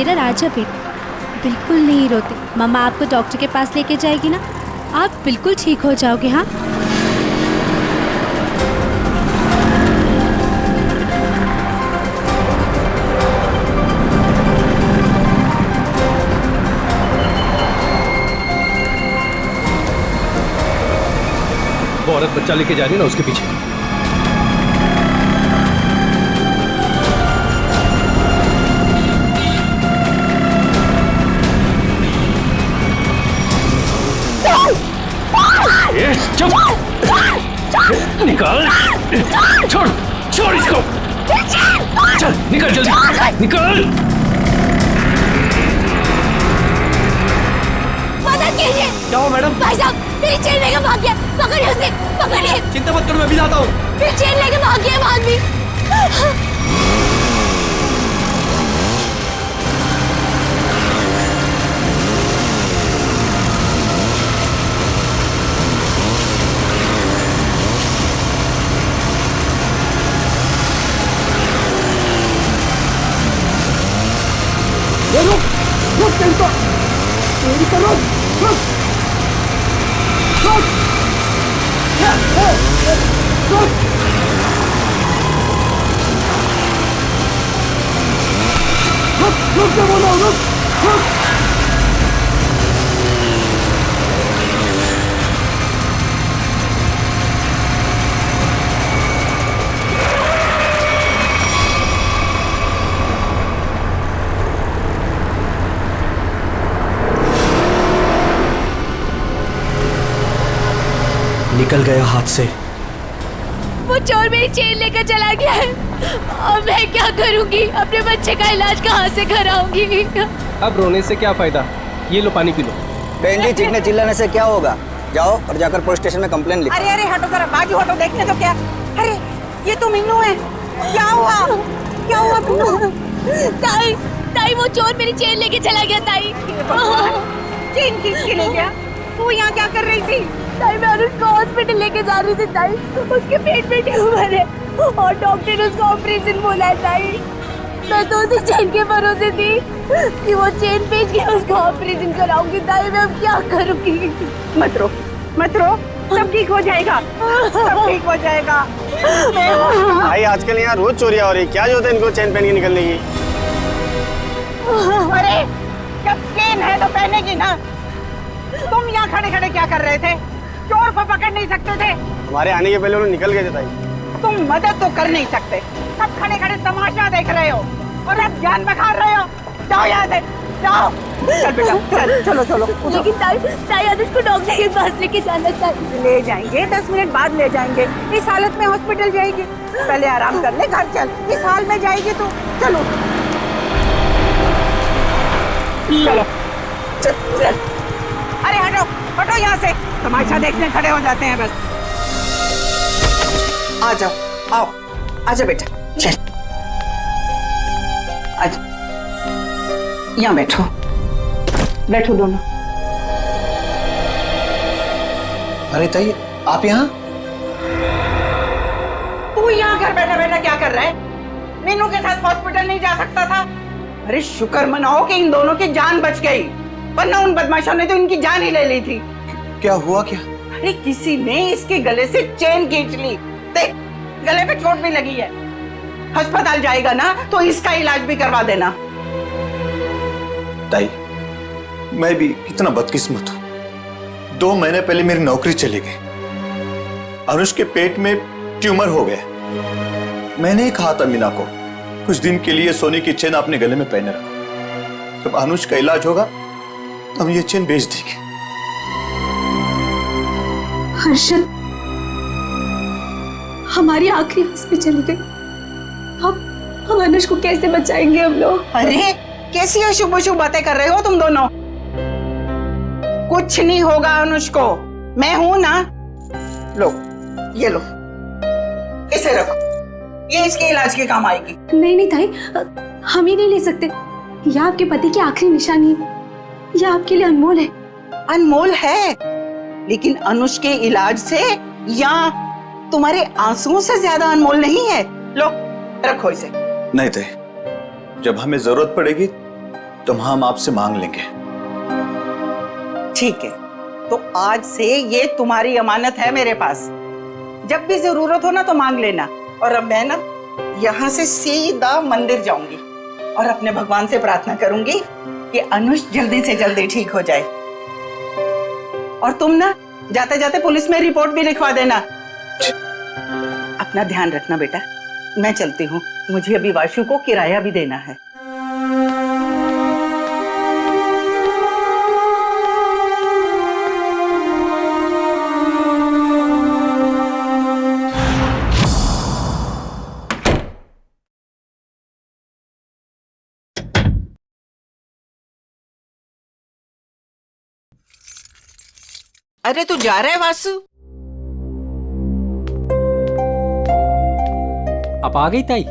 मेरा राजा बेटा बिल्कुल नहीं रोते। मम्मा आपको डॉक्टर के पास लेके जाएगी ना, आप बिल्कुल ठीक हो जाओगे। हाँ वो औरत बच्चा लेके जा रही है ना, उसके पीछे। चुप! निकाल! छोड़! छोड़ इसको! चल निकल जल्दी! निकल! मदद कीजिए! क्या हो मैडम? भाई साहब मेरी चेन लेके भाग गया, पकड़िए उसे, पकड़िए! चिंता मत करो, मैं भी लाता हूँ। मेरी चेन लेके भाग गया वो आदमी। रुक चिंता! तेरी तो रुक! रुक! रुक! रुक! रुक क्या बोला? रुक! रुक! निकल गया हाथ से। वो चोर मेरी चेन लेकर चला गया है। अब मैं क्या करूंगी? अपने बच्चे का इलाज कहाँ से कराऊंगी? अब रोने से क्या फायदा? ये लो पानी पी लो। बहन जी, चीखने चिल्लाने से क्या होगा? जाओ और जाकर पुलिस स्टेशन में कंप्लेन लिखो। अरे अरे हटो जरा, बाजू हटो, देखने तो क्या। अरे ये तो मीनू है। क्या हुआ? क्या हुआ मीनू? ताई, ताई वो चोर मेरी चेन लेके चला गया ताई। चेन खींच के ले गया? तू यहाँ क्या कर रही थी? ताई मैं उसको हॉस्पिटल लेके जा रही थी ताई। उसके पेट में ट्यूमर है और डॉक्टर ने उसका ऑपरेशन बोला है ताई। मैं तो उसी चेन के भरोसे थी कि वो चेन बेच के उसका ऑपरेशन कराऊंगी ताई। मैं अब क्या करूंगी? मत रो, मत रो, सब ठीक हो जाएगा, सब ठीक हो जाएगा। भाई आजकल यहाँ रोज चोरियां हो रही, क्या जरूरत है इनको चेन पहन के निकलने की? अरे जब चेन है तो पहनेगी ना। तुम यहाँ खड़े खड़े क्या कर रहे थे? चोर को पकड़ नहीं सकते थे? हमारे आने के पहले उन्होंने निकल गए थे ताई। तुम मदद तो कर नहीं सकते, सब खड़े खड़े तमाशा देख रहे हो और अब जान बखा रहे हो। जाओ यहाँ से, जाओ। चल बेटा चल, चलो चलो। लेकिन ताई, ताई अनुज को डॉक्टर के पास लेके जाना चाहिए। ले जाएंगे, 10 मिनट बाद ले जाएंगे। इस हालत में हॉस्पिटल जाएगी? पहले आराम कर ले, घर चल। इस हाल में जाएगी तो चलो चलो चल चल। अरे हटो हटो यहाँ से, तमाशा देखने खड़े हो जाते हैं बस। आ जाओ, आओ, आजा बेटा, चल आजा, यहाँ बैठो, बैठो दोनों। अरे ताई, आप यहाँ? तू यहाँ घर बैठा बैठा क्या कर रहा है? मीनू के साथ हॉस्पिटल नहीं जा सकता था? अरे शुक्र मनाओ कि इन दोनों की जान बच गई, वरना उन बदमाशों ने तो इनकी जान ही ले ली थी। क्या हुआ क्या? अरे किसी ने इसके गले से चेन खींच ली, देख गले पे चोट भी लगी है। अस्पताल जाएगा ना तो इसका इलाज भी करवा देना। ताई, मैं भी कितना बदकिस्मत हूं। 2 महीने पहले मेरी नौकरी चली गई। अनुज के पेट में ट्यूमर हो गया। मैंने ही कहा था मीना को कुछ दिन के लिए सोने की चेन अपने गले में पहने रखो। जब अनुज का इलाज होगा तो हम ये चेन बेच देंगे। हर्षद, हमारी आखिरी हंस पे चली गई। हम अनुज को कैसे बचाएंगे हम लोग? अरे कैसी अशुभ अशुभ बातें कर रहे हो तुम दोनों? कुछ नहीं होगा अनुज को, मैं हूं ना। लो ये लो, इसे रखो, ये इसके इलाज के काम आएगी। नहीं नहीं ताई, हम ही नहीं ले सकते। यह आपके पति की आखिरी निशानी है, यह आपके लिए अनमोल है। अनमोल है, लेकिन अनुज के इलाज से या तुम्हारे आंसुओं से ज्यादा अनमोल नहीं है। लो रखो इसे। नहीं ताई, जब हमें जरूरत पड़ेगी तो हम आपसे मांग लेंगे। ठीक है, तो आज से ये तुम्हारी अमानत है मेरे पास। जब भी जरूरत हो ना तो मांग लेना। और अब मैं ना यहाँ से सीधा मंदिर जाऊंगी और अपने भगवान से प्रार्थना करूंगी कि अनुष जल्दी से जल्दी ठीक हो जाए। और तुम ना जाते जाते पुलिस में रिपोर्ट भी लिखवा देना। अपना ध्यान रखना बेटा, मैं चलती हूँ, मुझे अभी वाशु को किराया भी देना है। अरे तू जा रहा है वासु? आप आ गई ताई?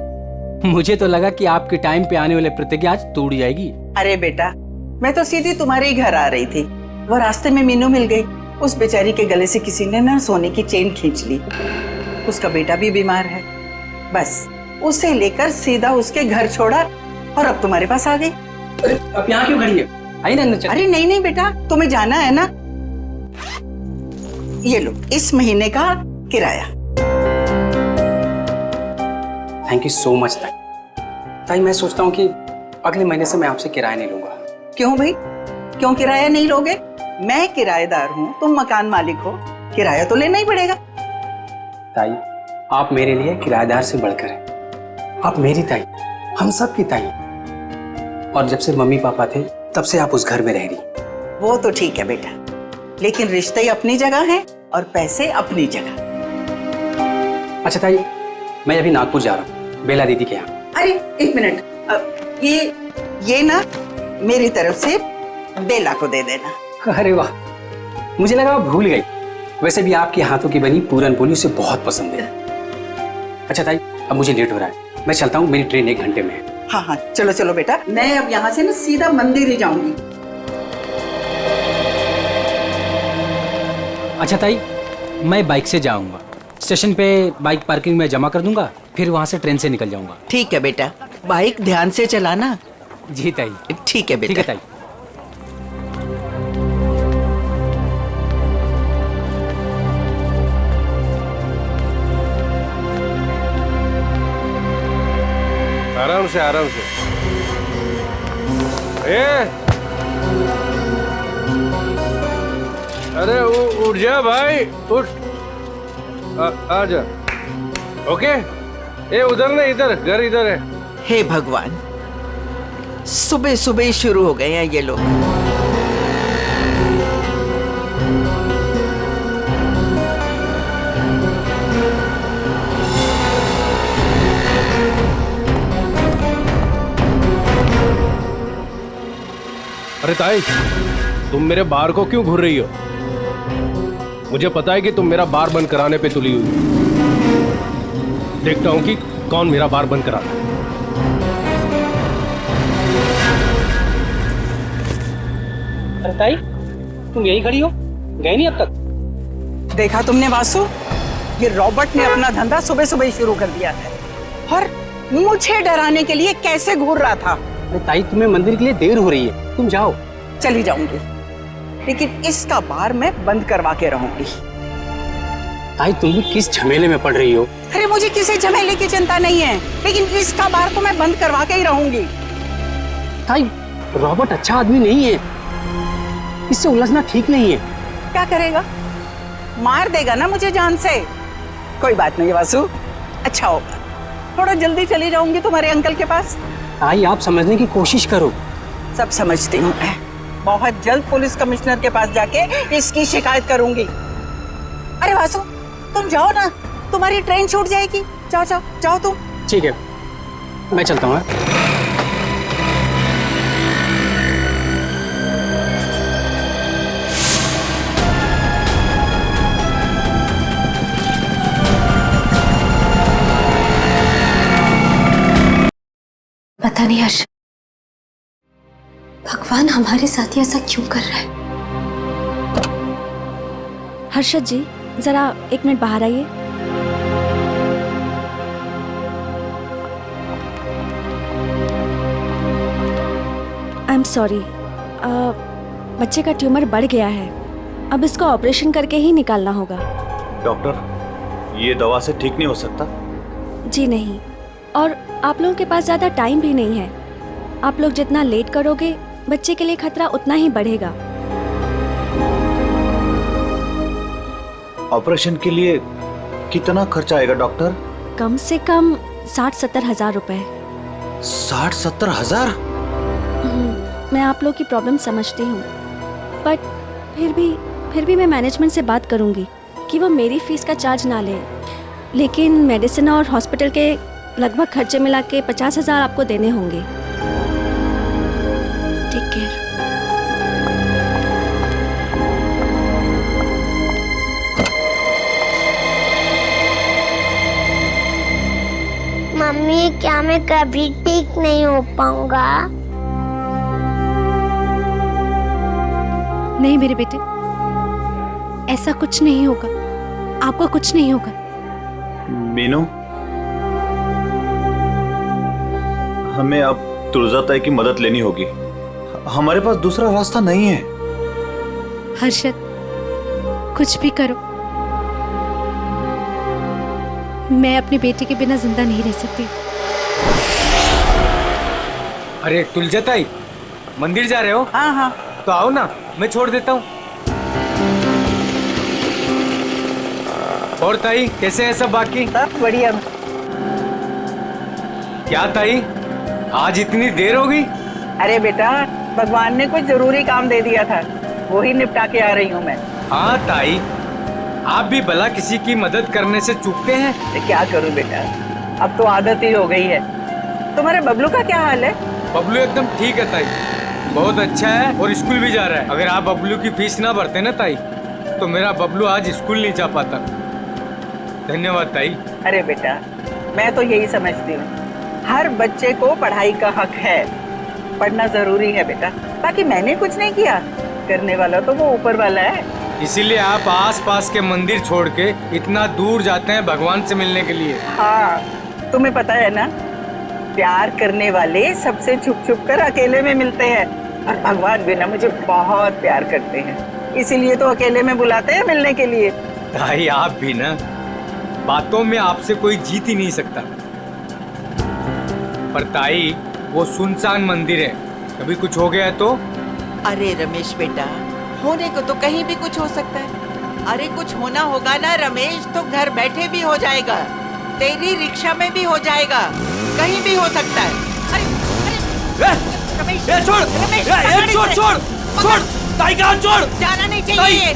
मुझे तो लगा कि आपके टाइम पे आने वाले प्रतिज्ञा आज टूट जाएगी। अरे बेटा, मैं तो सीधी तुम्हारे ही घर आ रही थी। वो रास्ते में मीनू मिल गई। उस बेचारी के गले से किसी ने ना सोने की चेन खींच ली। उसका बेटा भी बीमार है। बस उसे लेकर सीधा उसके घर छोड़ा और अब तुम्हारे पास आ गई। अब यहाँ क्यों खड़ी है? आई ना चल। अरे नहीं नहीं बेटा, तुम्हें जाना है ना। ये लो इस महीने का किराया। थैंक यू सो मच ताई। ताई मैं सोचता हूँ कि अगले महीने से मैं आपसे किराया नहीं लूंगा। क्यों भाई, क्यों किराया नहीं लोगे? मैं किराएदार हूँ, तुम मकान मालिक हो, किराया तो लेना ही पड़ेगा। ताई आप मेरे लिए किराएदार से बढ़कर हैं। आप मेरी ताई, हम सब की ताई। और जब से मम्मी पापा थे तब से आप उस घर में रह रही। वो तो ठीक है बेटा, लेकिन रिश्ते अपनी जगह हैं और पैसे अपनी जगह। अच्छा ताई, मैं अभी नागपुर जा रहा हूँ बेला दीदी के यहाँ। अरे एक मिनट, ये ना मेरी तरफ से बेला को दे देना। अरे वाह, मुझे लगा आप भूल गई। वैसे भी आपके हाथों की बनी पूरन पोली उसे बहुत पसंद है। अच्छा ताई, अब मुझे लेट हो रहा है, मैं चलता हूँ, मेरी ट्रेन 1 घंटे में है। हाँ हाँ चलो चलो बेटा, मैं अब यहाँ से ना सीधा मंदिर ही जाऊंगी। अच्छा ताई, मैं बाइक से जाऊंगा। स्टेशन पे बाइक पार्किंग में जमा कर दूंगा, फिर वहां से ट्रेन से निकल जाऊंगा। ठीक है बेटा, बाइक ध्यान से चलाना। जी ताई। ठीक है बेटा। ठीक है ताई। आराम से आराम से। अरे उठ जा भाई, उठ। आ जा। ओके, उधर नहीं, इधर घर इधर है। हे भगवान, सुबह सुबह ही शुरू हो गए हैं ये लोग। अरे ताई, तुम मेरे बार को क्यों घूर रही हो? मुझे पता है कि तुम मेरा बार बंद कराने पे तुली हुई। देखता हूं कि कौन मेरा बार बंद कराता है। अरे ताई, तुम यही खड़ी हो, गए नहीं अब तक? देखा तुमने वासु, ये रॉबर्ट ने अपना धंधा सुबह सुबह ही शुरू कर दिया है और मुझे डराने के लिए कैसे घूर रहा था। अरे ताई, तुम्हें मंदिर के लिए देर हो रही है, तुम जाओ। चली जाऊंगी, लेकिन इसका बार मैं बंद करवा के रहूंगी। ताई, तुम भी किस झमेले में पड़ रही हो? अरे मुझे किसी झमेले की चिंता नहीं है, लेकिन इसका बार तो मैं बंद करवा के ही रहूंगी। ताई, रॉबर्ट अच्छा आदमी नहीं है, इससे उलझना ठीक नहीं है। क्या करेगा? मार देगा ना मुझे जान से। कोई बात नहीं वासु, अच्छा होगा, थोड़ा जल्दी चली जाऊंगी तुम्हारे अंकल के पास। ताई, आप समझने की कोशिश करो। सब समझती हूँ मैं, बहुत जल्द पुलिस कमिश्नर के पास जाके इसकी शिकायत करूंगी। अरे वासु, तुम जाओ ना, तुम्हारी ट्रेन छूट जाएगी। जाओ जाओ जाओ तुम। ठीक है, मैं चलता हूँ। पता नहीं हर्ष, भगवान हमारे साथ ही ऐसा क्यों कर रहा है? हर्षद जी, जरा 1 मिनट बाहर आइए। आई एम सॉरी, बच्चे का ट्यूमर बढ़ गया है, अब इसको ऑपरेशन करके ही निकालना होगा। डॉक्टर, ये दवा से ठीक नहीं हो सकता? जी नहीं, और आप लोगों के पास ज़्यादा टाइम भी नहीं है। आप लोग जितना लेट करोगे बच्चे के लिए खतरा उतना ही बढ़ेगा। ऑपरेशन के लिए कितना खर्चा आएगा डॉक्टर? कम से कम 60-70 हज़ार रुपए। 60-70 हजार? मैं आप लोग की प्रॉब्लम समझती हूँ, बट फिर भी मैं मैनेजमेंट से बात करूँगी कि वो मेरी फीस का चार्ज ना ले, लेकिन मेडिसिन और हॉस्पिटल के लगभग खर्चे मिला के 50,000 आपको देने होंगे। Take care. मम्मी, क्या मैं कभी ठीक नहीं हो पाऊंगा? नहीं मेरे बेटे, ऐसा कुछ नहीं होगा, आपको कुछ नहीं होगा। मीनू, हमें अब तुलजाताई की मदद लेनी होगी। हमारे पास दूसरा रास्ता नहीं है। हर्षद, कुछ भी करो, मैं अपने बेटे के बिना जिंदा नहीं रह सकती। अरे तुलजाताई, मंदिर जा रहे हो? हाँ हाँ, तो आओ ना, मैं छोड़ देता हूँ। और ताई, कैसे हैं सब बाकी? सब बढ़िया। क्या ताई, आज इतनी देर हो गई? अरे बेटा, भगवान ने कुछ जरूरी काम दे दिया था, वो ही निपटा के आ रही हूँ मैं। हाँ ताई, आप भी भला किसी की मदद करने से चूकते हैं? तो क्या करूँ बेटा, अब तो आदत ही हो गई है। तुम्हारे बबलू का क्या हाल है? बबलू एकदम ठीक है ताई, बहुत अच्छा है और स्कूल भी जा रहा है। अगर आप बबलू की फीस ना भरते ना ताई, तो मेरा बबलू आज स्कूल नहीं जा पाता। धन्यवाद ताई। अरे बेटा, मैं तो यही समझती हूँ, हर बच्चे को पढ़ाई का हक है, पढ़ना जरूरी है बेटा। बाकी मैंने कुछ नहीं किया, करने वाला तो वो ऊपर वाला है। इसीलिए आप आस-पास के मंदिर छोड़ के इतना दूर जाते हैं भगवान से मिलने के लिए। हाँ, तुम्हें पता है ना, प्यार करने वाले सबसे छुप छुप कर अकेले में मिलते हैं, और भगवान भी ना मुझे बहुत प्यार करते हैं, इसीलिए तो अकेले में बुलाते हैं मिलने के लिए। ताई, आप भी ना, बातों में आपसे कोई जीत ही नहीं सकता। पर ताई, वो सुनसान मंदिर है, कभी कुछ हो गया तो? अरे रमेश बेटा, होने को तो कहीं भी कुछ हो सकता है। अरे कुछ होना होगा ना रमेश, तो घर बैठे भी हो जाएगा, तेरी रिक्शा में भी हो जाएगा, कहीं भी हो सकता है। अरे अरे रमेश, छोड़, रमेश, छोड़, ताई का हाथ छोड़। जाना नहीं चाहिए।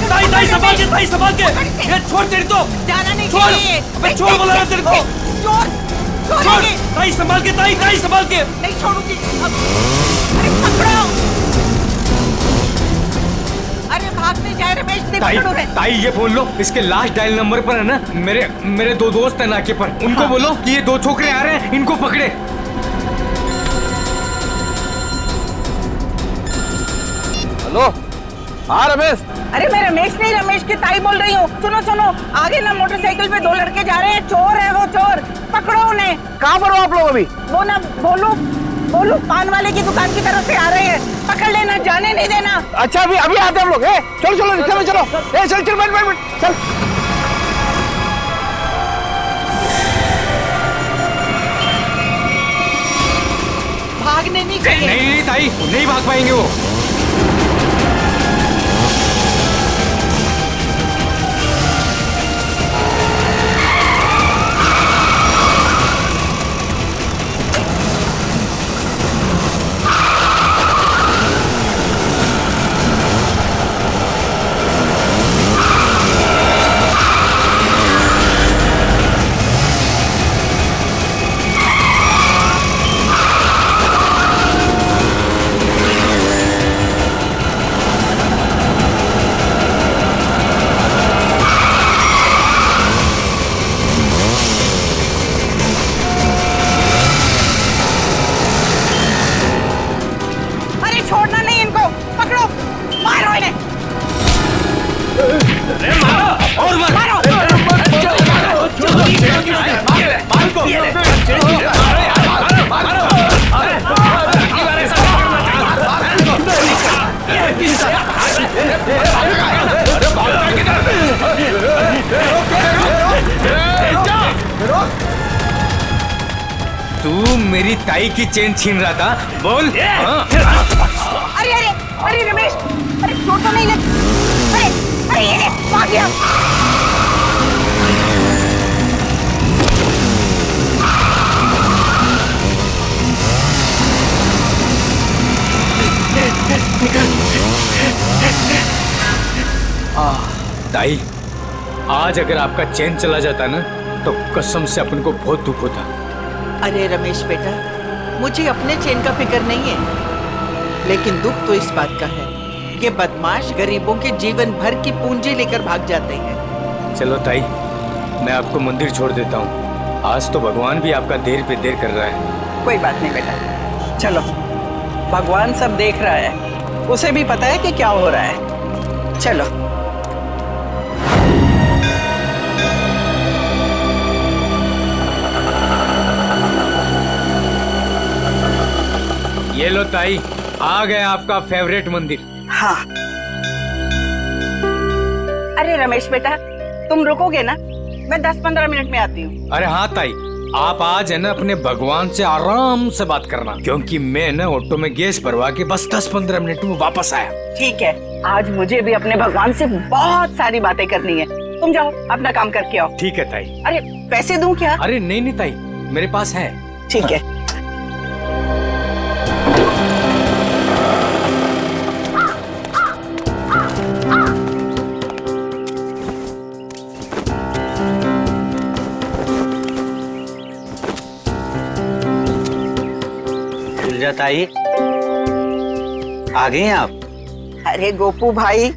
ताई संभाल के, ये छोड़ तेरी तो। जाना नहीं छोड़, चाहिए। मैं छोड़ बोला ना तेरे को। छोड़, ताई संभाल के, ताई संभाल के। नहीं छोड़ूंगी। अरे पकड़ो। अरे भागने जाए रमेश, ताई ये बोल लो, इसके लास्ट डायल नंबर पर है ना, मेरे दो दोस्त हैं नाके पर, उनको बोलो कि ये दो छोकरे आ रहे हैं, इनको पकड़े। हेलो, हाँ रमेश। अरे मैं रमेश नहीं, रमेश की ताई बोल रही हूँ। सुनो सुनो, आगे ना मोटरसाइकिल पे दो लड़के जा रहे हैं, चोर है वो, चोर, पकड़ो उन्हें। कहाँ पर हो आप लोग अभी? वो ना बोलू पान वाले की दुकान की तरफ से आ रहे हैं, पकड़ लेना, जाने नहीं देना। अच्छा, अभी आते हैं हम लोग। चलो रिक्शा में चलो। चल बैठ चल। भागने नहीं चाहिए। नहीं ताई, नहीं भाग पाएंगे वो। मेरी ताई की चेन छीन रहा था? बोल। हाँ। अरे अरे अरे रमेश, अरे चोट तो नहीं लगी? अरे अरे ये भाग गया। ताई, आज अगर आपका चैन चला जाता ना तो कसम से अपन को बहुत दुख होता। अरे रमेश बेटा, मुझे अपने चैन का फिक्र नहीं है, लेकिन दुख तो इस बात का है, ये बदमाश गरीबों के जीवन भर की पूंजी लेकर भाग जाते हैं। चलो ताई, मैं आपको मंदिर छोड़ देता हूँ। आज तो भगवान भी आपका देर पे देर कर रहा है। कोई बात नहीं बेटा, चलो, भगवान सब देख रहा है, उसे भी पता है कि क्या हो रहा है। चलो। ये लो ताई, आ गया आपका फेवरेट मंदिर। हाँ। अरे रमेश बेटा, तुम रुकोगे ना? मैं 10-15 मिनट में आती हूँ। अरे हाँ ताई, आप आज है ना अपने भगवान से आराम से बात करना, क्योंकि मैं ना ऑटो में गैस भरवा के बस 10-15 मिनट में वापस आया। ठीक है, आज मुझे भी अपने भगवान से बहुत सारी बातें करनी है। तुम जाओ, अपना काम करके आओ। ठीक है ताई। अरे पैसे दूं क्या? अरे नहीं नहीं ताई, मेरे पास है। ठीक है। ताई, आ गए हैं आप? अरे गोपू भाई,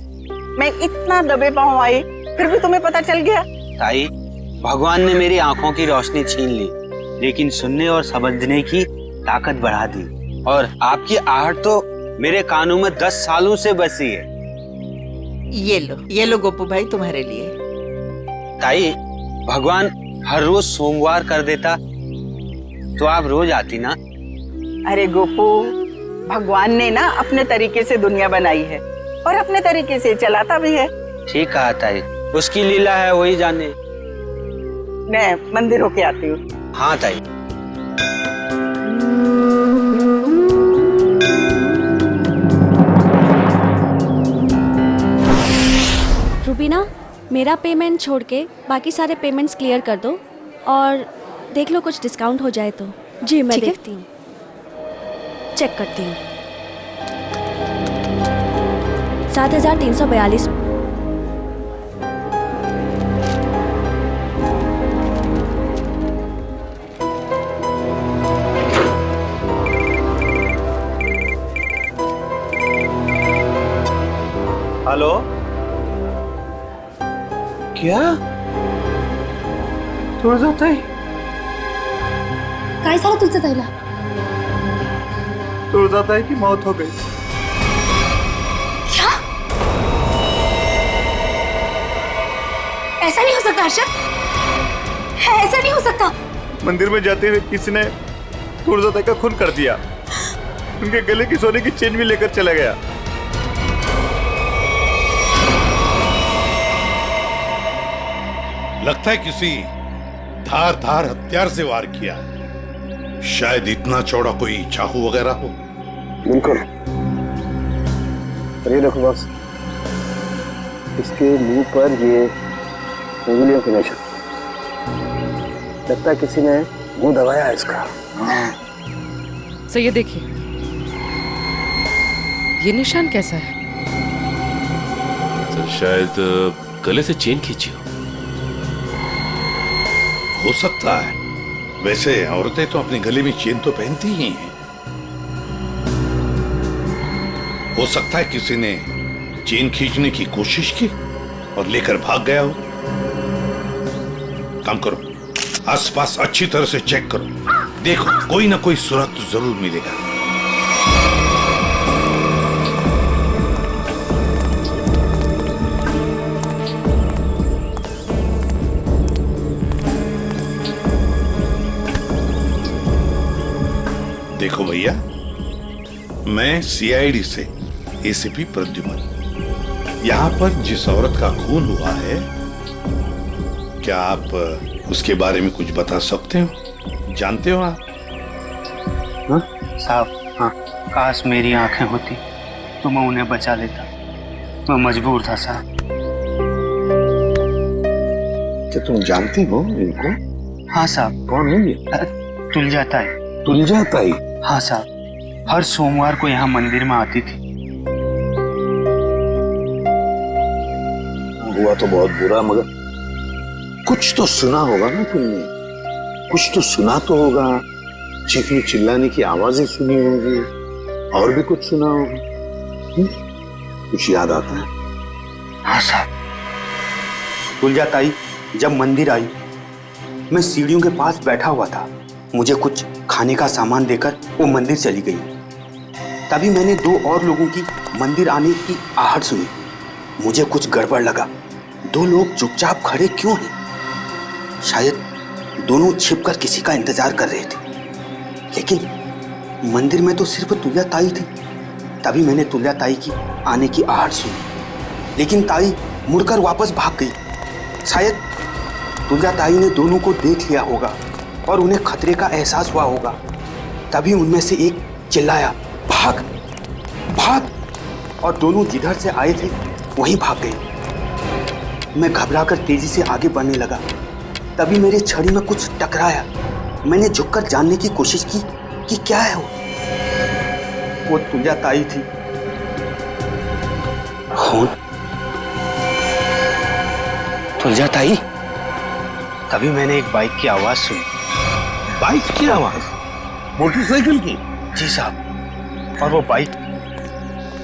मैं इतना दबे पाँव आई, फिर भी तुम्हें पता चल गया? ताई, भगवान ने मेरी आंखों की रोशनी छीन ली, लेकिन सुनने और समझने की ताकत बढ़ा दी, और आपकी आहट तो मेरे कानों में 10 सालों से बसी है। ये लो गोपू भाई, तुम्हारे लिए। ताई, भगवान हर रोज सोमवार कर देता तो आप रोज आती ना? अरे गोपू, भगवान ने ना अपने तरीके से दुनिया बनाई है और अपने तरीके से चलाता भी है। ठीक कहा ताई, उसकी लीला है, वही जाने। मैं मंदिर होके आती हूँ। हाँ ताई। रूबीना, मेरा पेमेंट छोड़ के बाकी सारे पेमेंट्स क्लियर कर दो और देख लो कुछ डिस्काउंट हो जाए तो। जी मैं देखती हूँ, चेक करती हूँ। 7,342। हेलो, क्या तुळजाताई? काय झालं तुझं ताईला? तुळजाताई की मौत हो गई। क्या? ऐसा नहीं हो सकता अर्शद, ऐसा नहीं हो सकता। मंदिर में जाते हुए किसी ने तुळजाताई का खून कर दिया, उनके गले की सोने की चेन भी लेकर चला गया। लगता है किसी धार हथियार से वार किया है। शायद इतना चौड़ा कोई चाकू वगैरह हो। बिल्कुल। ये देखो बस, इसके मुंह पर ये उंगलियों के निशान, लगता है किसी ने मुंह दबाया है इसका। सर ये देखिए, ये निशान कैसा है? सर शायद गले से चेन खींची हो सकता है। वैसे औरतें तो अपने गले में चेन तो पहनती ही हैं। हो सकता है किसी ने चेन खींचने की कोशिश की और लेकर भाग गया हो। काम करो, आसपास अच्छी तरह से चेक करो, देखो कोई ना कोई सुराग तो जरूर मिलेगा। देखो भैया, मैं सीआईडी से एसीपी प्रद्युमन। यहाँ पर जिस औरत का खून हुआ है, क्या आप उसके बारे में कुछ बता सकते हो? जानते हो आप? हाँ साहब, हाँ काश मेरी आंखें होती तो मैं उन्हें बचा लेता। मैं मजबूर था साहब। क्या तुम जानती हो इनको? हाँ साहब। कौन है ये? तुलजा ताई। तुलजा ताई? हाँ साहब, हर सोमवार को यहाँ मंदिर में आती थी। हुआ तो बहुत बुरा, मगर कुछ तो सुना होगा ना तुमने? कुछ तो सुना तो होगा, चीखने चिल्लाने की आवाजें सुनी होंगी, और भी कुछ सुना होगा। कुछ याद आता है? हाँ साहब, तुलजा ताई जब मंदिर आई, मैं सीढ़ियों के पास बैठा हुआ था। मुझे कुछ खाने का सामान देकर वो मंदिर चली गई। तभी मैंने 2 और लोगों की मंदिर आने की आहट सुनी। मुझे कुछ गड़बड़ लगा। 2 लोग चुपचाप खड़े क्यों हैं? शायद दोनों छिपकर किसी का इंतजार कर रहे थे। लेकिन मंदिर में तो सिर्फ तुलजा ताई थी। तभी मैंने तुलजा ताई की आने की आहट सुनी, लेकिन ताई मुड़कर वापस भाग गई। शायद तुलजा ताई ने दोनों को देख लिया होगा और उन्हें खतरे का एहसास हुआ होगा। तभी उनमें से एक चिल्लाया, भाग भाग, और दोनों जिधर से आए थे वहीं भाग गए। मैं घबराकर तेजी से आगे बढ़ने लगा। तभी मेरे छड़ी में कुछ टकराया। मैंने झुककर जानने की कोशिश की कि क्या है वो तुलजा ताई थी। खून? तुलजा ताई? तभी मैंने एक बाइक की आवाज सुनी। बाइक की आवाज? मोटरसाइकिल की? जी साहब, और वो बाइक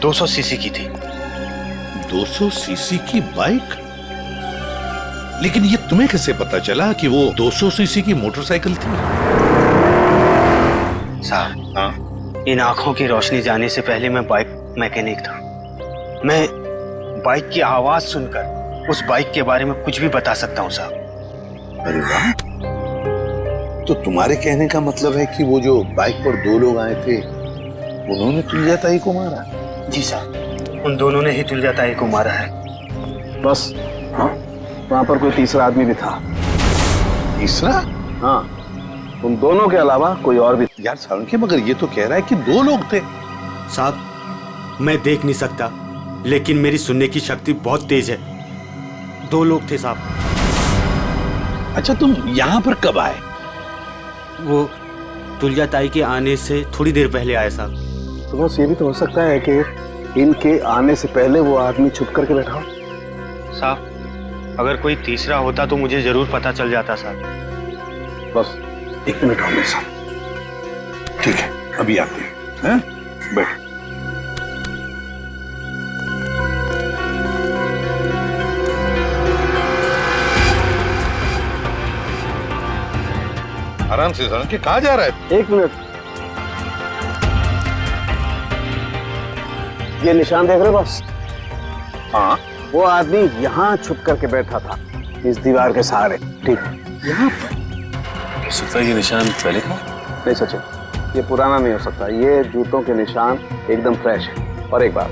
200 सीसी की थी। 200 सीसी की बाइक? लेकिन ये तुम्हें कैसे पता चला कि वो 200 सीसी की मोटरसाइकिल थी? साहब, हाँ, इन आंखों की रोशनी जाने से पहले मैं बाइक मैकेनिक था। मैं बाइक की आवाज सुनकर उस बाइक के बारे में कुछ भी बता सकता हूँ साहब। अरे वाह, तो तुम्हारे कहने का मतलब है कि वो जो बाइक पर 2 लोग आए थे उन्होंने तुलजा ताई को मारा? जी साहब, उन दोनों ने ही तुलजा ताई को मारा है। बस हाँ, वहां पर कोई तीसरा आदमी भी था। तीसरा? हाँ, उन दोनों के अलावा कोई और भी। यार सालुंखे, मगर ये तो कह रहा है कि 2 लोग थे। साहब, मैं देख नहीं सकता, लेकिन मेरी सुनने की शक्ति बहुत तेज है। 2 लोग थे साहब। अच्छा, तुम यहाँ पर कब आए? वो तुलजा ताई के आने से थोड़ी देर पहले आए साहब। तो बस ये भी तो हो सकता है कि इनके आने से पहले वो आदमी छुप करके बैठा हो। साहब, अगर कोई तीसरा होता तो मुझे जरूर पता चल जाता साहब। बस 1 मिनट और मेरे साथ। ठीक है, अभी आते हैं। बैठ। आराम से सालुंखे, कहाँ जा रहा है? 1 मिनट। ये निशान देख रहे हो बस? हाँ, वो आदमी यहाँ छुप करके बैठा था, इस दीवार के सहारे। ठीक, यहाँ पर? हो सकता है ये निशान पहले था? नहीं सचिन, ये पुराना नहीं हो सकता। ये जूतों के निशान एकदम फ्रेश है। और एक बात,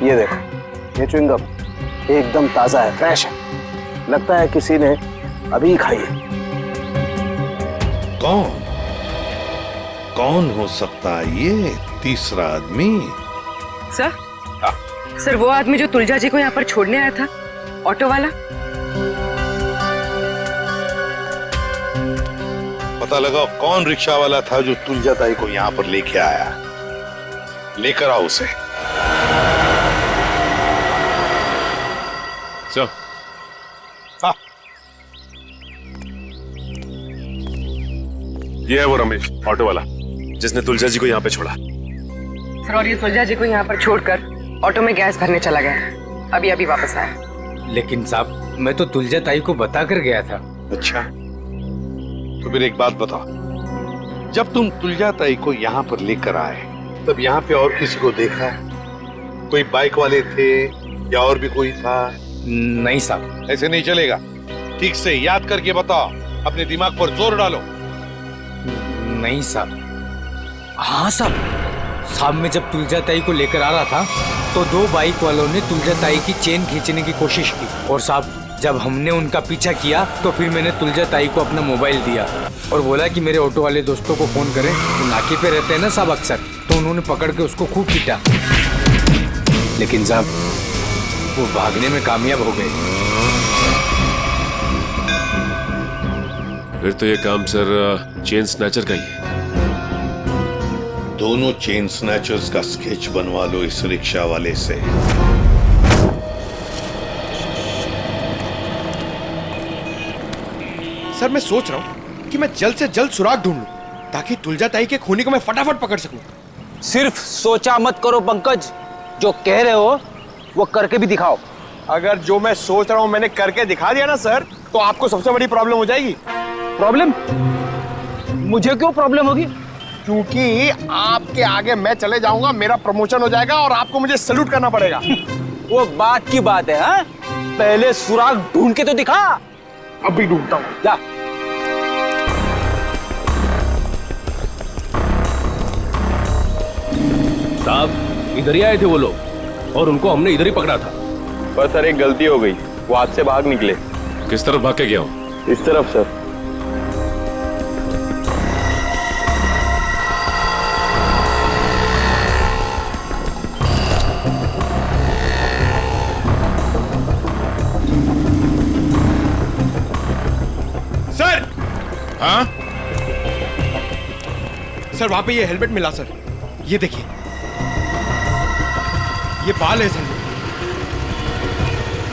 ये देखो, ये च्युइंगम एकदम ताजा है, फ्रेश है। लगता है किसी ने अभी खाई है। कौन हो सकता है ये तीसरा आदमी? सर वो आदमी जो तुलजा जी को यहाँ पर छोड़ने आया था, ऑटो वाला। पता लगा कौन रिक्शा वाला था जो तुलजा ताई को यहाँ पर लेके आया। लेकर आओ उसे। चलो। हाँ। ये है वो रमेश, ऑटो वाला, जिसने तुलजा जी को यहाँ पे छोड़ा। सर, और ये तुलजा जी को यहाँ पर छोड़कर ऑटो में गैस भरने चला गया। अभी अभी वापस आया। लेकिन साहब, मैं तो तुलजा ताई को बता कर गया था। अच्छा, तो फिर एक बात बताओ, जब तुम तुलजा ताई को यहाँ पर लेकर आए तब यहाँ पे और किसी को देखा? कोई बाइक वाले थे या और भी कोई था? नहीं साहब। ऐसे नहीं चलेगा, ठीक से याद करके बताओ, अपने दिमाग पर जोर डालो। नहीं साहब। हाँ साहब, शाम में जब तुलजा ताई को लेकर आ रहा था तो दो बाइक वालों ने तुलजा ताई की चेन खींचने की कोशिश की और साहब जब हमने उनका पीछा किया तो फिर मैंने तुलजा ताई को अपना मोबाइल दिया और बोला कि मेरे ऑटो वाले दोस्तों को फोन करें। तो नाके पे रहते हैं ना साहब अक्सर, तो उन्होंने पकड़ के उसको खूब पीटा, लेकिन साहब वो भागने में कामयाब हो गए। फिर तो ये काम सर चेन स्नैचर का ही है। दोनों चेन स्नैचर्स का स्केच बनवा लो इस रिक्शा वाले से। सर मैं सोच रहा हूँ कि मैं जल्द से जल्द सुराग ढूंढ लूं ताकि तुलजा ताई के खूनी को मैं फटाफट पकड़ सकूं। सिर्फ सोचा मत करो पंकज, जो कह रहे हो वो करके भी दिखाओ। अगर जो मैं सोच रहा हूँ मैंने करके दिखा दिया ना सर, तो आपको सबसे बड़ी प्रॉब्लम हो जाएगी। प्रॉब्लम? मुझे क्यों प्रॉब्लम होगी? क्योंकि आपके आगे मैं चले जाऊंगा, मेरा प्रमोशन हो जाएगा और आपको मुझे सैल्यूट करना पड़ेगा। वो बात की बात है, हाँ? पहले सुराग ढूंढ के तो दिखा। अभी ढूंढता हूँ, जा। साहब इधर ही आए थे वो लोग और उनको हमने इधर ही पकड़ा था। पर सर एक गलती हो गई, वो हाथ से भाग निकले। किस तरफ भाग के गया हूँ? इस तरफ सर। सर! हाँ? सर वहां पे ये हेलमेट मिला सर, ये देखिए, ये बाल है सर।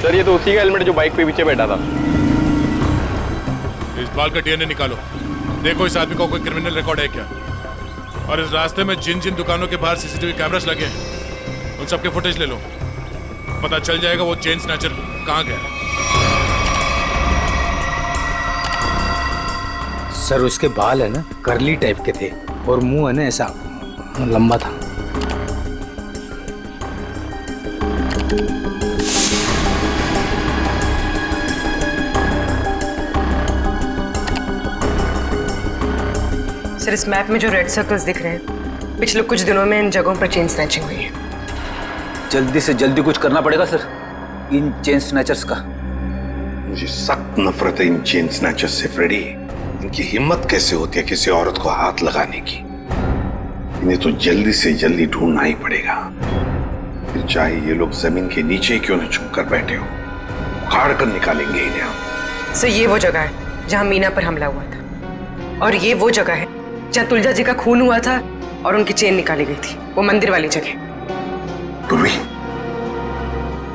सर ये तो उसी का हेलमेट जो बाइक पे पीछे बैठा था। इस बाल का डीएनए निकालो, देखो इस आदमी का कोई क्रिमिनल रिकॉर्ड है क्या। और इस रास्ते में जिन जिन दुकानों के बाहर सीसीटीवी कैमरास लगे हैं उन सबके फुटेज ले लो, पता चल जाएगा वो चेन स्नैचर कहाँ गया। सर उसके बाल है ना करली टाइप के थे और मुंह है ना ऐसा लंबा था। सर इस मैप में जो रेड सर्कल्स दिख रहे हैं, पिछले कुछ दिनों में इन जगहों पर चेन स्नैचिंग हुई है। जल्दी से जल्दी कुछ करना पड़ेगा सर इन चेन स्नैचर्स का। मुझे सख्त नफरत है इन चेन स्नैचर्स से फ्रेडी। इनकी हिम्मत कैसे होती है किसी औरत को हाथ लगाने की। इन्हें तो जल्दी से जल्दी ढूंढना ही पड़ेगा, फिर चाहे ये लोग जमीन के नीचे क्यों न छुप कर बैठे हो, उखाड़ कर निकालेंगे इन्हें हम। सर ये वो जगह है जहां मीना पर हमला हुआ था और ये वो जगह है जहां तुलजा जी का खून हुआ था और उनकी चेन निकाली गई थी, वो मंदिर वाली जगह। पूर्वी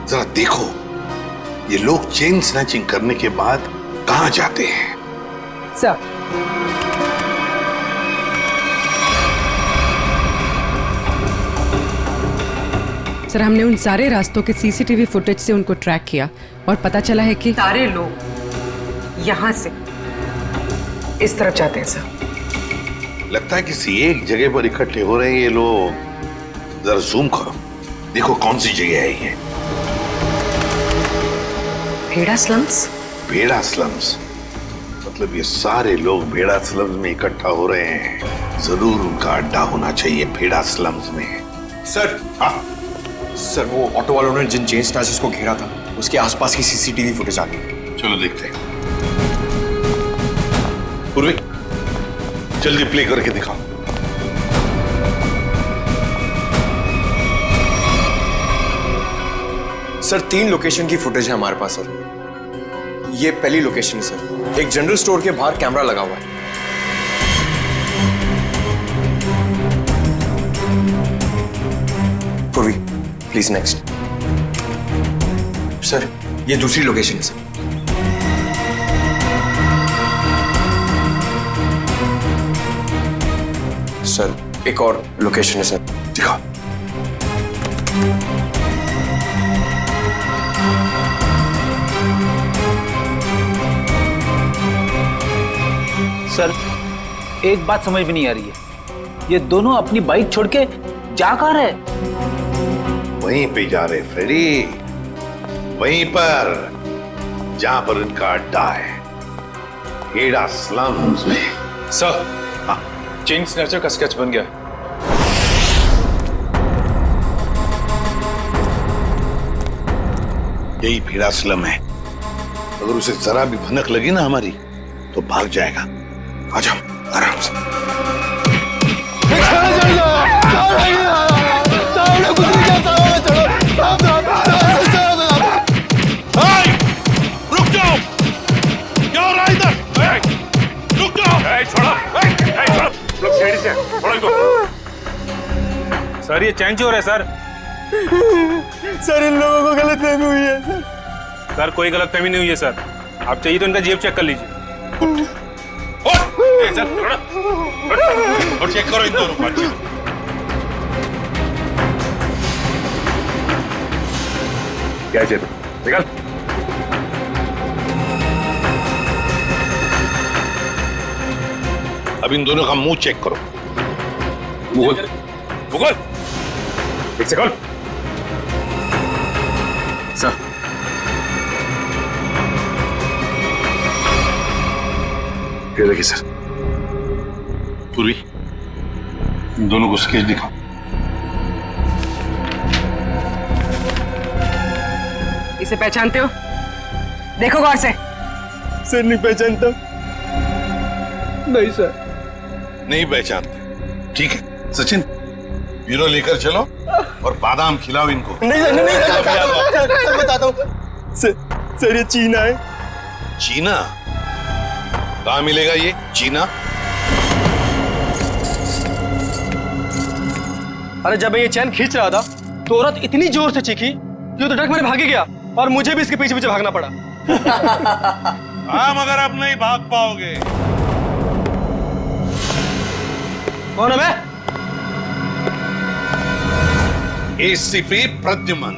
जरा देखो, ये लोग चेन स्नैचिंग करने के बाद कहां जाते हैं। सर सर हमने उन सारे रास्तों के सीसीटीवी फुटेज से उनको ट्रैक किया और पता चला है कि सारे लोग यहाँ से इस तरफ जाते हैं सर। लगता है किसी एक जगह पर इकट्ठे हो रहे हैं ये लोग। जरा जूम करो, देखो कौन सी जगह है ये। भेड़ा स्लम्स? भेड़ा स्लम्स मतलब ये सारे लोग भेड़ा स्लम्स में इकट्ठा हो रहे हैं। जरूर उनका अड्डा होना चाहिए भेड़ा स्लम्स में। सर सर वो ऑटो वालों ने जिन चेन स्नैचर्स को घेरा था उसके आसपास की सीसीटीवी फुटेज आ गई। चलो देखते हैं। पूर्वी जल्दी प्ले करके दिखाओ। सर 3 लोकेशन की फुटेज है हमारे पास सर। ये पहली लोकेशन है सर, एक जनरल स्टोर के बाहर कैमरा लगा हुआ है। पूर्वी प्लीज नेक्स्ट। सर ये दूसरी लोकेशन है सर। सर एक और लोकेशन है सर, दिखाओ। सर एक बात समझ में नहीं आ रही है, ये दोनों अपनी बाइक छोड़ के जा कहाँ रहे? वहीं पे जा रहे फ्रेडी, वहीं पर जहां पर इनका अड्डा है, भेड़ा स्लम्स में। सर हाँ, चेन स्नैचर का स्केच बन गया। यही भीड़ा स्लम है। अगर उसे जरा भी भनक लगी ना हमारी तो भाग जाएगा। आ जाओ आराम से। रुक जाओ, क्या हो रहा है इधर? रुक जाओ। छोड़ो, लोग सीढ़ी से छोड़ो इनको। सर ये चैन चोर है सर। सर इन लोगों को गलतफहमी हुई है। सर कोई गलतफहमी नहीं हुई है सर। आप चाहिए तो इनका जेब चेक कर लीजिए। और चेक करो इन दोनों को। क्या जेब निकल। अब इन दोनों का मुंह चेक करो। गूगल एक सेकंड। सर ये देखिए सर। पूर्वी इन दोनों को स्केच दिखाओ। इसे पहचानते हो? देखो गौर से। सर नहीं पहचानता। नहीं सर। नहीं पहचानते, ठीक है। सचिन ब्यूरो लेकर चलो और बादाम खिलाओ इनको। नहीं सर, नहीं सर, बताता हूँ। सर ये चीना है। चीना? कहाँ मिलेगा ये चीना? अरे जब मैं ये चैन खींच रहा था तो औरत इतनी जोर से चीखी कि वो तो डर मैंने भागे गया और मुझे भी इसके पीछे पीछे भागना पड़ा। हाँ मगर अब नहीं भाग पाओगे। कौन है मैं? एसीपी प्रद्युमन।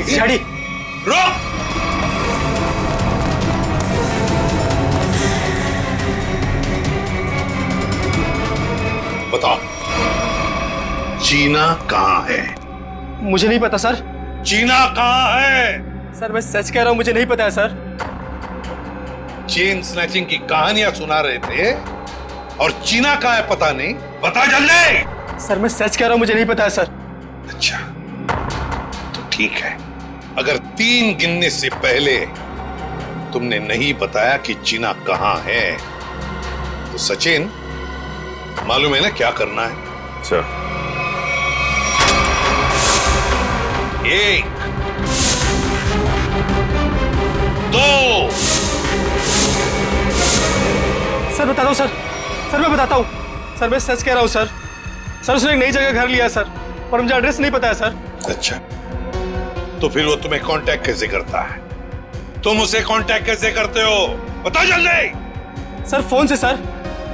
सीआईडी। रुक। बताओ चीना कहाँ है? मुझे नहीं पता सर। चीना कहाँ है? सर मैं सच कह रहा हूँ, मुझे नहीं पता है सर। चेन स्नैचिंग की कहानियां सुना रहे थे और चीना कहाँ है पता नहीं। बता जल्दी। सर मैं सच कह रहा हूँ, मुझे नहीं पता है सर। अच्छा तो ठीक है। अगर 3 गिनने से पहले तुमने नहीं बताया कि चीना कहाँ है तो सचिन मालूम है ना क्या करना है? सर 1 2 सर बताता हूँ सर। सर मैं बताता हूँ सर। मैं सच कह रहा हूँ सर। सर उसने एक नई जगह घर लिया सर और मुझे एड्रेस नहीं पता है सर। अच्छा तो फिर वो तुम्हें कांटेक्ट कैसे करता है? तुम उसे कांटेक्ट कैसे करते हो? बता जल्दी। सर फोन से सर।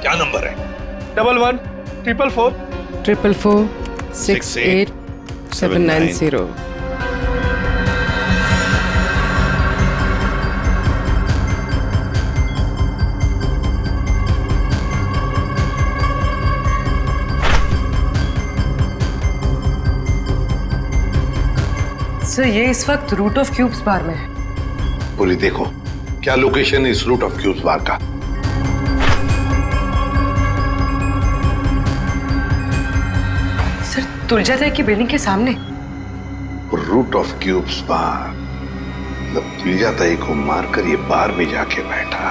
क्या नंबर है? 11 444 444 68 790। सर ये इस वक्त रूट ऑफ क्यूब्स बार में है। पूरी देखो क्या लोकेशन है इस रूट ऑफ क्यूब्स बार का। सर तुलजाताई की बिल्डिंग के सामने। रूट ऑफ क्यूब्स बार मतलब तुलजाताई को मारकर ये बार में जाके बैठा।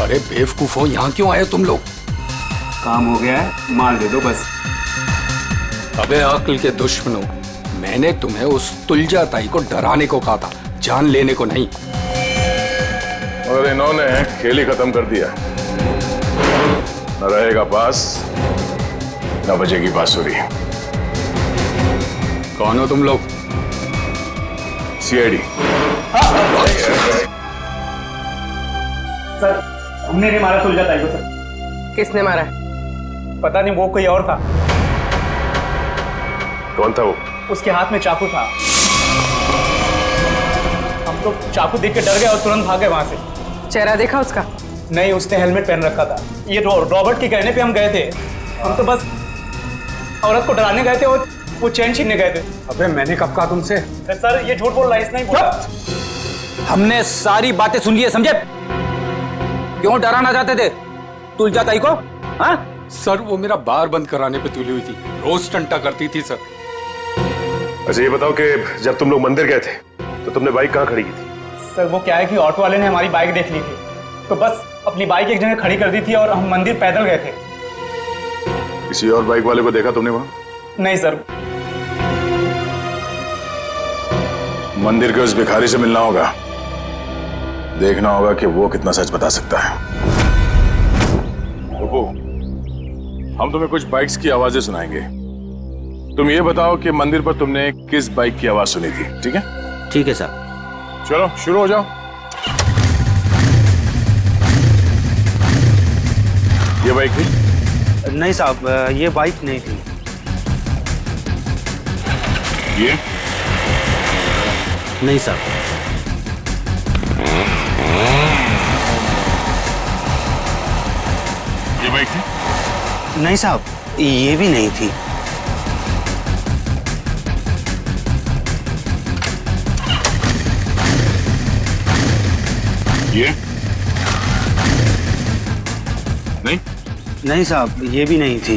अरे बेवकूफो, यहाँ क्यों आए तुम लोग? काम हो गया है, माल दे दो बस। अबे अक्ल के दुश्मनों, मैंने तुम्हें उस तुलजाताई को डराने को कहा था, जान लेने को नहीं। मगर इन्होंने खेल ही खत्म कर दिया। न रहेगा बास न बजेगी बांसुरी। कौन हो तुम लोग? सीआईडी। सर हमने नहीं मारा तुलजाताई को सर। किसने मारा है? पता नहीं, वो कोई और था। कौन था वो? उसके हाथ में चाकू था। हम तो चाकू देख के डर गए और तुरंत भाग गए वहां से। चेहरा देखा उसका? नहीं, उसने हेलमेट पहन रखा था। ये रॉबर्ट के कहने पे हम गए थे। हम तो बस औरत को डराने गए थे और वो चैन छीनने गए थे। अबे मैंने कब कहा तुमसे? सर ये झूठ बोल रहा है, इसने ही बोला। हमने सारी बातें सुन ली है, समझे? क्यों डराना चाहते थे तुलजा ताई को? हाँ सर, वो मेरा बार बंद कराने पे तुली हुई थी, रोज टंटा करती थी सर। अच्छा ये बताओ कि जब तुम लोग मंदिर गए थे तो तुमने बाइक कहाँ खड़ी की थी? सर वो क्या है कि ऑटो वाले ने हमारी बाइक देख ली थी, तो बस अपनी बाइक एक जगह खड़ी कर दी थी और हम मंदिर पैदल गए थे। किसी और बाइक वाले को देखा तुमने वहां? नहीं सर। मंदिर के उस भिखारी से मिलना होगा, देखना होगा कि वो कितना सच बता सकता है। रुको, हम तुम्हें कुछ बाइक्स की आवाजें सुनाएंगे। तुम ये बताओ कि मंदिर पर तुमने किस बाइक की आवाज सुनी थी, ठीक है? ठीक है साहब। चलो शुरू हो जाओ। ये बाइक थी? नहीं साहब, ये बाइक नहीं थी। ये? नहीं साहब। ये बाइक थी? नहीं साहब, ये भी नहीं थी। ये? नहीं? नहीं साहब, ये भी नहीं थी।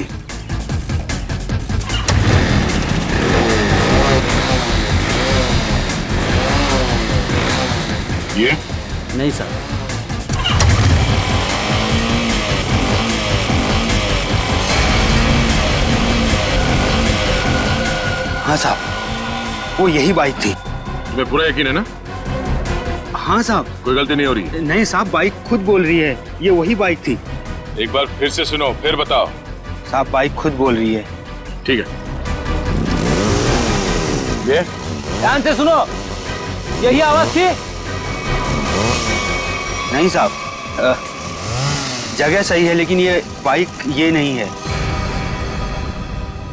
ये? नहीं साहब। हाँ साहब, वो यही बाइक थी। तुम्हें पूरा यकीन है ना? हाँ साहब। कोई गलती नहीं हो रही? नहीं साहब, बाइक खुद बोल रही है ये वही बाइक थी। एक बार फिर से सुनो, फिर बताओ। साहब बाइक खुद बोल रही है। ठीक है। ये? ध्यान से सुनो, यही आवाज थी? नहीं साहब, जगह सही है लेकिन ये बाइक ये नहीं है।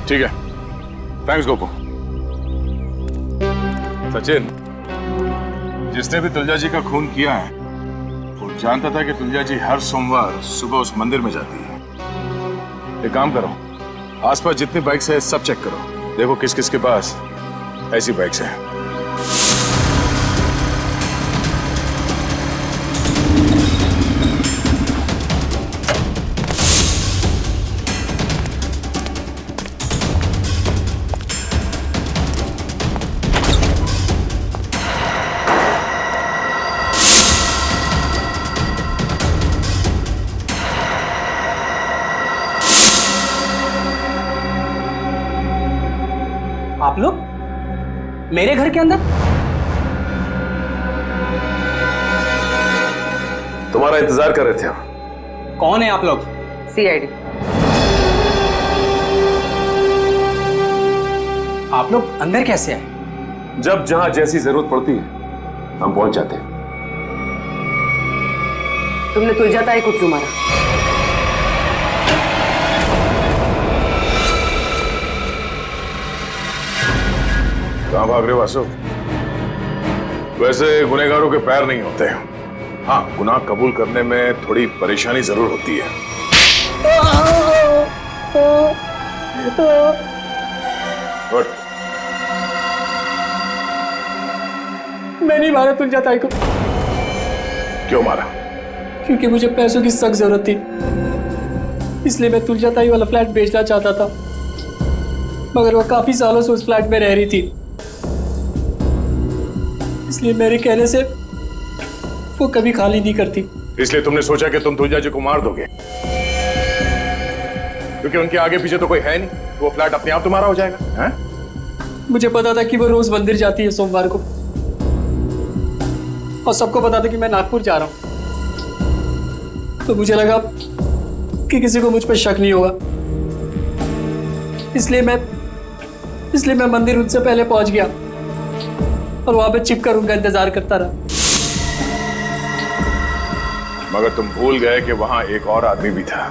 ठीक है, थैंक्स गोपू। सचिन, जिसने भी तुलजा जी का खून किया है वो जानता था कि तुलजा जी हर सोमवार सुबह उस मंदिर में जाती है। एक काम करो, आसपास जितनी बाइक्स है सब चेक करो, देखो किस किस के पास ऐसी बाइक्स हैं। आप लोग मेरे घर के अंदर? तुम्हारा इंतजार कर रहे थे हम। कौन है आप लोग? सीआईडी। आप लोग अंदर कैसे आए? जब जहां जैसी जरूरत पड़ती है हम पहुंच जाते हैं। तुमने तुलजा ताई को क्यों मारा? कहां भाग रहे हो वासु? वैसे गुनहगारों के पैर नहीं होते। हाँ, गुनाह कबूल करने में थोड़ी परेशानी जरूर होती है। गुड। मैं नहीं मारा तुलजा ताई को। क्यों मारा? क्योंकि मुझे पैसों की सख्त जरूरत थी, इसलिए मैं तुलजा ताई वाला फ्लैट बेचना चाहता था, मगर वो काफी सालों से उस फ्लैट में रह रही थी, इसलिए मेरे कहने से वो कभी खाली नहीं करती। इसलिए तुमने सोचा कि तुम तुलजा जी को मार दोगे, क्योंकि उनके आगे पीछे तो कोई है नहीं, तो वो फ्लैट अपने आप तुम्हारा हो जाएगा। हैं? मुझे पता था कि वो रोज मंदिर जाती है सोमवार को, और सबको पता था कि मैं नागपुर जा रहा हूं, तो मुझे लगा कि किसी को मुझ पर शक नहीं होगा, इसलिए मैं मंदिर उनसे पहले पहुंच गया और वहां पे छिपकर उनका इंतजार करता रहा। मगर तुम भूल गए कि वहां एक और आदमी भी था।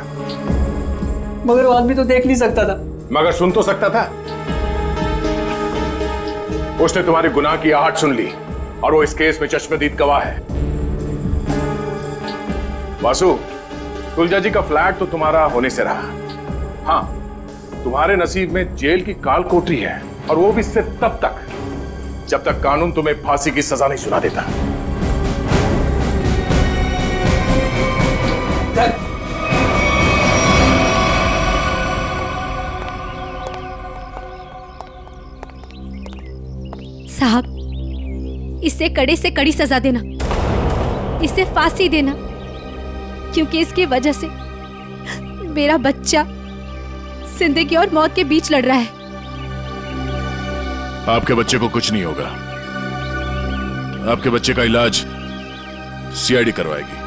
मगर वो आदमी तो देख नहीं सकता था। मगर सुन तो सकता था। उसने तुम्हारी गुनाह की आहट सुन ली और वो इस केस में चश्मदीद गवाह है। वासु, तुलजा जी का फ्लैट तो तुम्हारा होने से रहा। हाँ, तुम्हारे नसीब में जेल की काल कोठरी है, और वो भी सिर्फ तब तक जब तक कानून तुम्हें फांसी की सजा नहीं सुना देता। साहब, इसे कड़े से कड़ी सजा देना, इसे फांसी देना, क्योंकि इसकी वजह से मेरा बच्चा जिंदगी और मौत के बीच लड़ रहा है। आपके बच्चे को कुछ नहीं होगा। आपके बच्चे का इलाज सीआईडी करवाएगी।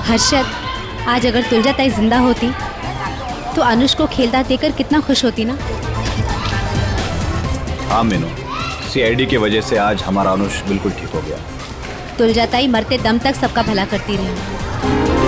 हर्षद, आज अगर तुलजा ताई जिंदा होती तो अनुष को खेलता देखकर कितना खुश होती ना। हाँ मीनू, सीआईडी की वजह से आज हमारा अनुष बिल्कुल ठीक हो गया। तुलजा ताई मरते दम तक सबका भला करती रही।